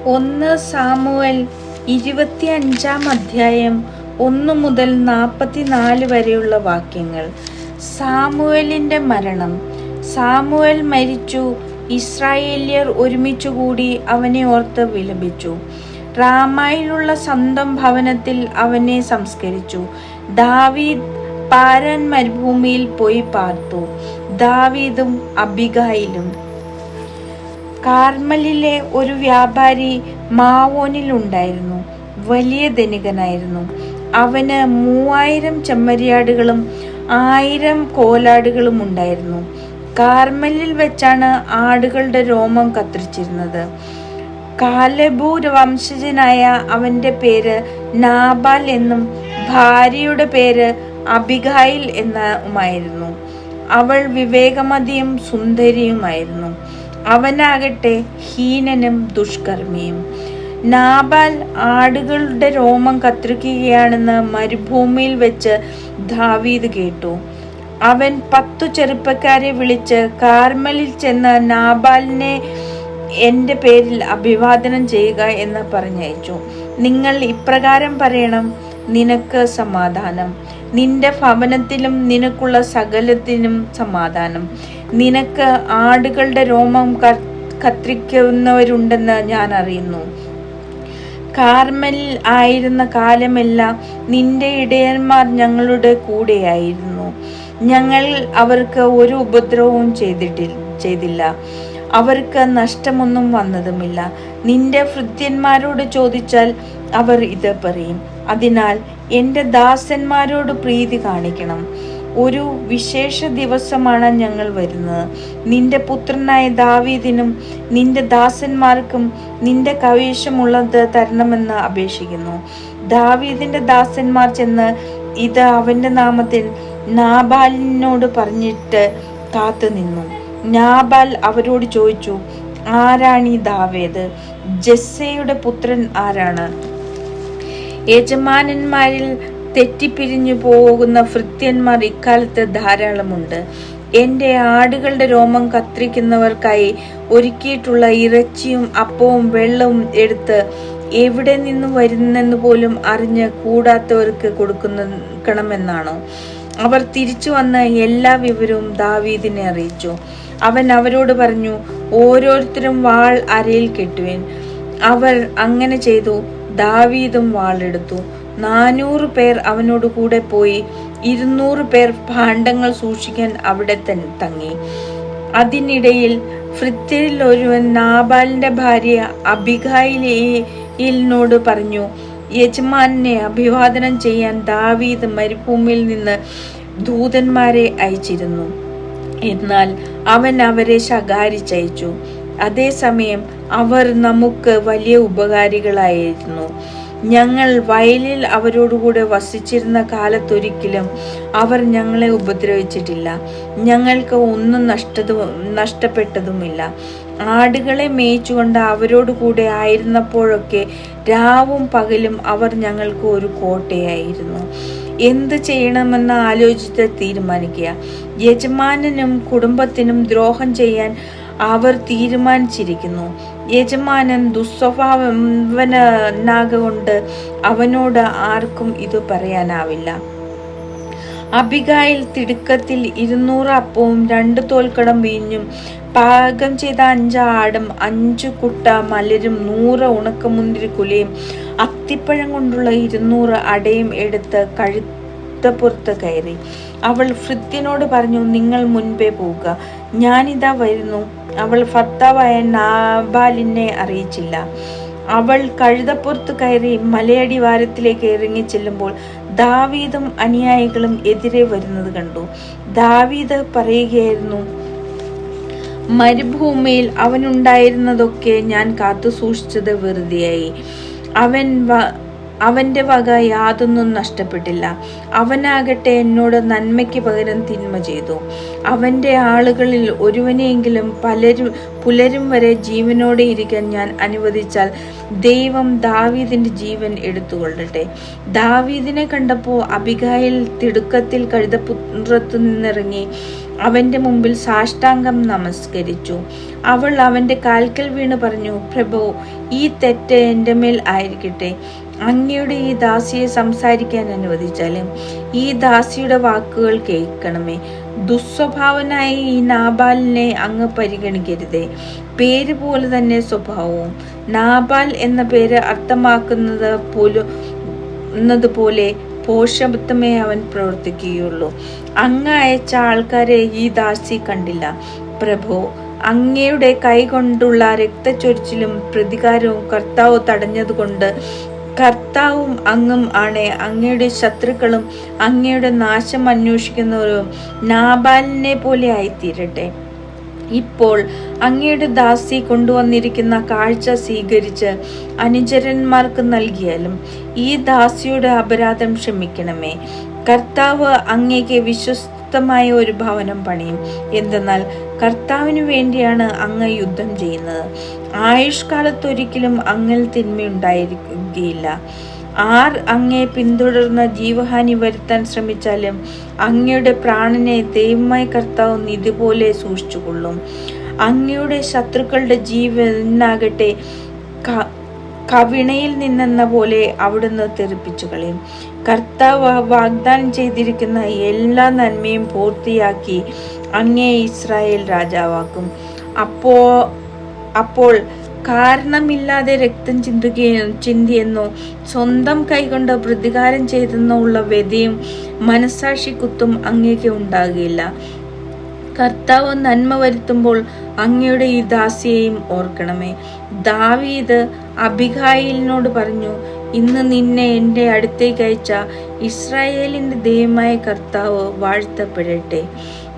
1 Samuel 25 അധ്യായം 1 മുതൽ 44 വരെയുള്ള വാക്യങ്ങൾ. സാമുവേലിന്റെ മരണം. സാമുവേൽ മരിച്ചു. ഇസ്രായേല്യർ ഒരുമിച്ചുകൂടി അവനെ ഓർത്ത് വിലപിച്ചു. റാമായിലുള്ള സ്വന്തം ഭവനത്തിൽ അവനെ സംസ്കരിച്ചു. ദാവീദ് പാരാൻ മരുഭൂമിയിൽ പോയി പാർത്തു. ദാവീദും അബിഗായിലും. കാർമലിലെ ഒരു വ്യാപാരി മാവോനിലുണ്ടായിരുന്നു. വലിയ ധനികനായിരുന്നു. അവന് 3000 ചെമ്മരിയാടുകളും 1000 കോലാടുകളും ഉണ്ടായിരുന്നു. കാർമലിൽ വെച്ചാണ് ആടുകളുടെ രോമം കത്തിരിച്ചിരുന്നത്. കാലെബു വംശജനായ അവന്റെ പേര് നാബാൽ എന്നും ഭാര്യയുടെ പേര് അബിഗായിൽ എന്നുമായിരുന്നു. അവൾ വിവേകമതിയും സുന്ദരിയുമായിരുന്നു. അവനാകട്ടെ ഹീനനും ദുഷ്കർമ്മിയും. നാബാൽ ആടുകളുടെ രോമം കത്തിരിക്കുകയാണെന്ന് മരുഭൂമിയിൽ വെച്ച് ദാവീദ് കേട്ടു. അവൻ 10 ചെറുപ്പക്കാരെ വിളിച്ച് കാർമലിൽ ചെന്ന് നാബാലിനെ എൻ്റെ പേരിൽ അഭിവാദനം ചെയ്യുക എന്ന് പറഞ്ഞയച്ചു. നിങ്ങൾ ഇപ്രകാരം പറയണം: നിനക്ക് സമാധാനം, നിന്റെ ഭവനത്തിലും നിനക്കുള്ള സകലത്തിനും സമാധാനം. നിനക്ക് ആടുകളുടെ രോമം കത്തിരിക്കുന്നവരുണ്ടെന്ന് ഞാൻ അറിയുന്നു. കാർമലിൽ ആയിരുന്ന കാലമെല്ലാം നിന്റെ ഇടയന്മാർ ഞങ്ങളുടെ കൂടെയായിരുന്നു. ഞങ്ങൾ അവർക്ക് ഒരു ഉപദ്രവവും ചെയ്തില്ല. അവർക്ക് നഷ്ടമൊന്നും വന്നതുമില്ല. നിന്റെ ഭൃത്യന്മാരോട് ചോദിച്ചാൽ അവർ ഇത് പറയും. അതിനാൽ എൻ്റെ ദാസന്മാരോട് പ്രീതി കാണിക്കണം. ഒരു വിശേഷ ദിവസമാണ് ഞങ്ങൾ വരുന്നത്. നിന്റെ പുത്രനായ ദാവീദിനും നിന്റെ ദാസന്മാർക്കും നിന്റെ കൈവശമുള്ളത് തരണമെന്ന് അപേക്ഷിക്കുന്നു. ദാവീദിന്റെ ദാസന്മാർ ചെന്ന് ഇത് അവന്റെ നാമത്തിൽ നാബാലിനോട് പറഞ്ഞിട്ട് കാത്തു നിന്നു. നാബാൽ അവരോട് ചോദിച്ചു: ആരാണീ ദാവീദ്? ജെസ്സയുടെ പുത്രൻ ആരാണ്? യജമാനന്മാരിൽ തെറ്റിപ്പിരിഞ്ഞു പോകുന്ന ഭൃത്യന്മാർ ഇക്കാലത്ത് ധാരാളമുണ്ട്. എൻ്റെ ആടുകളുടെ രോമം കത്തിരിക്കുന്നവർക്കായി ഒരുക്കിയിട്ടുള്ള ഇറച്ചിയും അപ്പവും വെള്ളവും എടുത്ത് എവിടെ നിന്ന് വരുന്നെന്ന് പോലും അറിഞ്ഞ് കൂടാത്തവർക്ക് കൊടുക്കണമെന്നാണോ? അവർ തിരിച്ചു വന്ന് എല്ലാ വിവരവും ദാവീദിനെ അറിയിച്ചു. അവൻ അവരോട് പറഞ്ഞു: ഓരോരുത്തരും വാൾ അരയിൽ കെട്ടുവിൻ. അവർ അങ്ങനെ ചെയ്തു. ദാവീദും വാളെടുത്തു. 400 പേർ അവനോട് കൂടെ പോയി. 200 പേർ ഭാണ്ഡങ്ങൾ സൂക്ഷിക്കാൻ അവിടെ തങ്ങി. അതിനിടയിൽ ഭൃത്യരിൽ ഒരുവൻ നാബാലിന്റെ ഭാര്യ അബിഗായിലിനോട് പറഞ്ഞു: യജമാനെ അഭിവാദനം ചെയ്യാൻ ദാവീദ് മരുഭൂമിയിൽ നിന്ന് ദൂതന്മാരെ അയച്ചിരുന്നു. എന്നാൽ അവൻ അവരെ ശകാരിച്ചയച്ചു. അതേസമയം അവർ നമുക്ക് വലിയ ഉപകാരികളായിരുന്നു. ഞങ്ങൾ വയലിൽ അവരോടുകൂടെ വസിച്ചിരുന്ന കാലത്തൊരിക്കലും അവർ ഞങ്ങളെ ഉപദ്രവിച്ചിട്ടില്ല. ഞങ്ങൾക്ക് ഒന്നും നഷ്ടപ്പെട്ടതുമില്ല. ആടുകളെ മേയിച്ചുകൊണ്ട് അവരോടുകൂടെ ആയിരുന്നപ്പോഴൊക്കെ രാവും പകലും അവർ ഞങ്ങൾക്ക് ഒരു കോട്ടയായിരുന്നു. എന്ത് ചെയ്യണമെന്ന് ആലോചിച്ച് തീരുമാനിക്കുക. യജമാനനും കുടുംബത്തിനും ദ്രോഹം ചെയ്യാൻ അവർ തീരുമാനിച്ചിരിക്കുന്നു. യജമാനൻ ദുസ്വഭാവനാകൊണ്ട് അവനോട് ആർക്കും ഇത് പറയാനാവില്ല. അബിഗായിൽ തിടുക്കത്തിൽ 200 അപ്പവും 2 തോൽക്കടം വീഞ്ഞും പാകം ചെയ്ത 5 ആടും 5 കുട്ട മലരും 100 ഉണക്കമുന്തിരി കുലയും അത്തിപ്പഴം കൊണ്ടുള്ള 200 അടയും എടുത്ത് കഴുതപ്പുറത്ത് കയറി. അവൾ ഭൃത്യനോട് പറഞ്ഞു: നിങ്ങൾ മുൻപേ പോവുക, ഞാനിതാ വരുന്നു. അവൾ ഭർത്താവായ നാബാലിനെ അറിയിച്ചില്ല. അവൾ കഴുതപ്പുറത്ത് കയറി മലയടിവാരത്തിലേക്ക് ഇറങ്ങി ചെല്ലുമ്പോൾ ദാവീദും അനുയായികളും എതിരെ വരുന്നത് കണ്ടു. ദാവീദ് പറയുകയായിരുന്നു: മരുഭൂമിയിൽ അവനുണ്ടായിരുന്നതൊക്കെ ഞാൻ കാത്തു സൂക്ഷിച്ചത് വെറുതെയായി. അവന്റെ വക യാതൊന്നും നഷ്ടപ്പെട്ടില്ല. അവനാകട്ടെ എന്നോട് നന്മയ്ക്ക് പകരം തിന്മ ചെയ്തു. അവന്റെ ആളുകളിൽ ഒരുവനെയെങ്കിലും പുലരും വരെ ജീവനോടെ ഇരിക്കാൻ ഞാൻ അനുവദിച്ചാൽ ദൈവം ദാവീദിന്റെ ജീവൻ എടുത്തുകൊള്ളട്ടെ. ദാവീദിനെ കണ്ടപ്പോൾ അബിഗായിൽ തിടുക്കത്തിൽ കഴുതപ്പുറത്തു നിന്നിറങ്ങി അവന്റെ മുമ്പിൽ സാഷ്ടാംഗം നമസ്കരിച്ചു. അവൾ അവന്റെ കാൽക്കൽ വീണ് പറഞ്ഞു, പ്രഭോ, ഈ തെറ്റ് എൻ്റെ മേൽ ആയിരിക്കട്ടെ. അങ്ങയുടെ ഈ ദാസിയെ സംസാരിക്കാൻ അനുവദിച്ചാലും ഈ ദാസിയുടെ വാക്കുകൾ കേൾക്കണമേ. ദുസ്വഭാവനായ ഈ നാബാലിനെ അങ്ങ് പരിഗണിക്കരുതേ. പേര് പോലെ തന്നെ സ്വഭാവവും. നാബാൽ എന്ന പേര് അർത്ഥമാക്കുന്നത് പോലെ പോഷത്വമേ അവൻ പ്രവർത്തിക്കുകയുള്ളൂ. അങ്ങ് അയച്ച ആൾക്കാരെ ഈ ദാസി കണ്ടില്ല. പ്രഭോ, അങ്ങയുടെ കൈ കൊണ്ടുള്ള രക്തച്ചൊരിച്ചിലും പ്രതികാരവും കർത്താവ് തടഞ്ഞതുകൊണ്ട് കർത്താവും അങ്ങും ആണ്. അങ്ങയുടെ ശത്രുക്കളും അങ്ങയുടെ നാശം അന്വേഷിക്കുന്നവരും നാബാലിനെ പോലെ ആയിത്തീരട്ടെ. ഇപ്പോൾ അങ്ങയുടെ ദാസി കൊണ്ടുവന്നിരിക്കുന്ന കാഴ്ച സ്വീകരിച്ച് അനുചരന്മാർക്ക് നൽകിയാലും ഈ ദാസിയുടെ അപരാധം ക്ഷമിക്കണമേ. കർത്താവ് അങ്ങേക്ക് വിശ്വസ്തമായ ഒരു ഭവനം പണിയും. എന്തെന്നാൽ കർത്താവിന് വേണ്ടിയാണ് അങ്ങ് യുദ്ധം ചെയ്യുന്നത്. ആയുഷ്കാലത്തൊരിക്കലും അങ്ങിൽ തിന്മയുണ്ടായിരിക്കുകയില്ല. ആർ അങ്ങയെ പിന്തുടർന്ന് ജീവഹാനി വരുത്താൻ ശ്രമിച്ചാലും അങ്ങയുടെ പ്രാണനെ ദൈവമായ കർത്താവ് ഇതുപോലെ സൂക്ഷിച്ചുകൊള്ളും. അങ്ങയുടെ ശത്രുക്കളുടെ ജീവനാകട്ടെ കവിണയിൽ നിന്നെന്ന പോലെ അവിടുന്ന് തെറിപ്പിച്ചു കളയും. കർത്താവ് വാഗ്ദാനം ചെയ്തിരിക്കുന്ന എല്ലാ നന്മയും പൂർത്തിയാക്കി അങ്ങേ ഇസ്രായേൽ രാജാവാക്കും. അപ്പോൾ കാരണമില്ലാതെ രക്തം ചിന്തിയെന്നോ സ്വന്തം കൈകൊണ്ട് പ്രതികാരം ചെയ്തെന്നോ ഉള്ള വ്യതയും മനസാക്ഷി കുത്തും അങ്ങേക്ക് ഉണ്ടാകുകയില്ല. കർത്താവ് നന്മ വരുത്തുമ്പോൾ അങ്ങയുടെ ഈ ദാസിയെയും ഓർക്കണമേ. ദാവീദ് അബിഗായിലിനോട് പറഞ്ഞു, ഇന്ന് നിന്നെ എൻ്റെ അടുത്തേക്ക് അയച്ച ഇസ്രായേലിന്റെ ദൈവമായ കർത്താവ് വാഴ്ത്തപ്പെടട്ടെ.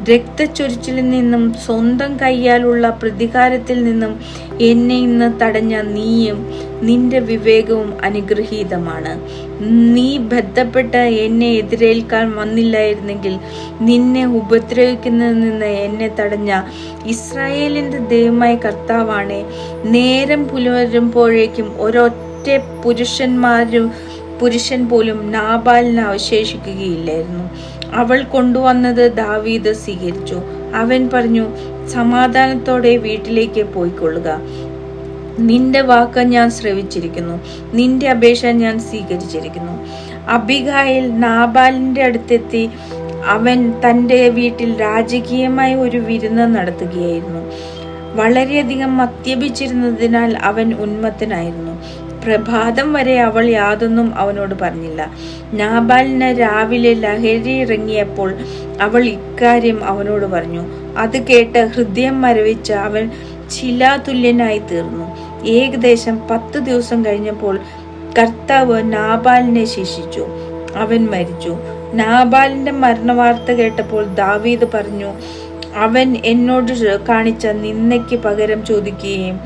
രക്തച്ചൊരിച്ചിലിൽ നിന്നും സ്വന്തം കൈയാലുള്ള പ്രതികാരത്തിൽ നിന്നും എന്നെ ഇന്ന് തടഞ്ഞ നീയും നിന്റെ വിവേകവും അനുഗ്രഹീതമാണ്. നീ ബന്ധപ്പെട്ട് എന്നെ എതിരേൽക്കാൻ വന്നില്ലായിരുന്നെങ്കിൽ നിന്നെ ഉപദ്രവിക്കുന്നതിൽ നിന്ന് എന്നെ തടഞ്ഞ ഇസ്രായേലിന്റെ ദൈവമായ കർത്താവാണ്. നേരം പുലരുമ്പോഴേക്കും ഒരൊറ്റ പുരുഷൻ പോലും നാബാലിന് അവശേഷിക്കുകയില്ലായിരുന്നു. അവൾ കൊണ്ടുവന്നത് ദാവീദ് സ്വീകരിച്ചു. അവൻ പറഞ്ഞു, സമാധാനത്തോടെ വീട്ടിലേക്ക് പോയിക്കൊള്ളുക. നിന്റെ വാക്ക് ഞാൻ ശ്രവിച്ചിരിക്കുന്നു, നിന്റെ അപേക്ഷ ഞാൻ സ്വീകരിച്ചിരിക്കുന്നു. അബിഗായിൽ നാബാലിന്റെ അടുത്തെത്തി അവൻ തൻ്റെ വീട്ടിൽ രാജകീയമായ ഒരു വിരുന്ന് നടത്തുകയായിരുന്നു. വളരെയധികം മദ്യപിച്ചിരുന്നതിനാൽ അവൻ ഉന്മത്തനായിരുന്നു. പ്രഭാതം വരെ അവൾ യാതൊന്നും അവനോട് പറഞ്ഞില്ല. നാബാലിന് രാവിലെ ലഹരി ഇറങ്ങിയപ്പോൾ അവൾ ഇക്കാര്യം അവനോട് പറഞ്ഞു. അത് കേട്ട് ഹൃദയം മരവിച്ച് അവൻ ശിലാതുല്യനായി തീർന്നു. ഏകദേശം 10 ദിവസം കഴിഞ്ഞപ്പോൾ കർത്താവ് നാബാലിനെ ശിക്ഷിച്ചു. അവൻ മരിച്ചു. നാബാലിന്റെ മരണവാർത്ത കേട്ടപ്പോൾ ദാവീദ് പറഞ്ഞു, അവൻ എന്നോട് കാണിച്ച നിന്ദയ്ക്ക് പകരം ചോദിക്കുകയും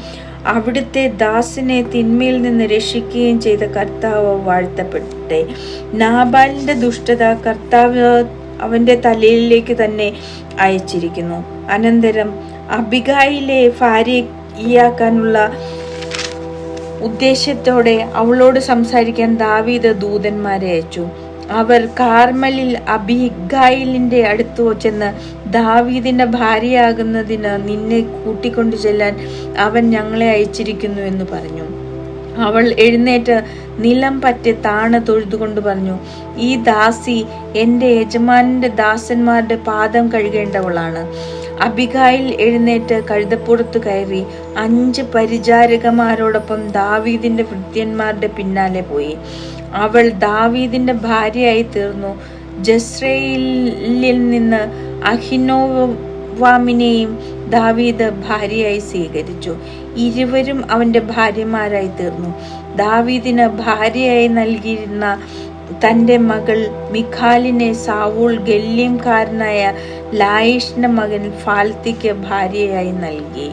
അവിടുത്തെ ദാസനെ തിന്മയിൽ നിന്ന് രക്ഷിക്കുകയും ചെയ്ത കർത്താവ് വാഴ്ത്തപ്പെടട്ടെ. നാബാലിന്റെ ദുഷ്ടത കർത്താവ് അവന്റെ തലയിലേക്ക് തന്നെ അയച്ചിരിക്കുന്നു. അനന്തരം അബിഗായിലെ ഭാര്യയാക്കാനുള്ള ഉദ്ദേശത്തോടെ അവളോട് സംസാരിക്കാൻ ദാവീദ് ദൂതന്മാരെ അയച്ചു. അവർ കാർമലിൽ അബിഗായിലിന്റെ അടുത്ത് ചെന്ന്, ദാവീദിന്റെ ഭാര്യയാകുന്നതിന് നിന്നെ കൂട്ടിക്കൊണ്ടു ചെല്ലാൻ അവൻ ഞങ്ങളെ അയച്ചിരിക്കുന്നു എന്ന് പറഞ്ഞു. അവൾ എഴുന്നേറ്റ് നിലം പറ്റി താണ തൊഴുതുകൊണ്ട് പറഞ്ഞു, ഈ ദാസി എൻ്റെ യജമാനന്റെ ദാസന്മാരുടെ പാദം കഴുകേണ്ടവളാണ്. അബിഗായിൽ എഴുന്നേറ്റ് കഴുതപ്പുറത്ത് കയറി 5 പരിചാരകന്മാരോടൊപ്പം ദാവീദിന്റെ ഭൃത്യന്മാരുടെ പിന്നാലെ പോയി. അവൾ ദാവീദിന്റെ ഭാര്യയായി തീർന്നു. ജസ്രയേലിൽ നിന്ന് അഹിനോവാമിനെയും ദാവീദ് ഭാര്യയായി സ്വീകരിച്ചു. ഇരുവരും അവന്റെ ഭാര്യമാരായി തീർന്നു. ദാവീദിന് ഭാര്യയായി നൽകിയിരുന്ന തന്റെ മകൾ മിഖാലിനെ സാവൂൾ ഗല്യംകാരനായ ലായിഷിന്റെ മകൻ ഫാൽത്തിക്ക് ഭാര്യയായി നൽകി.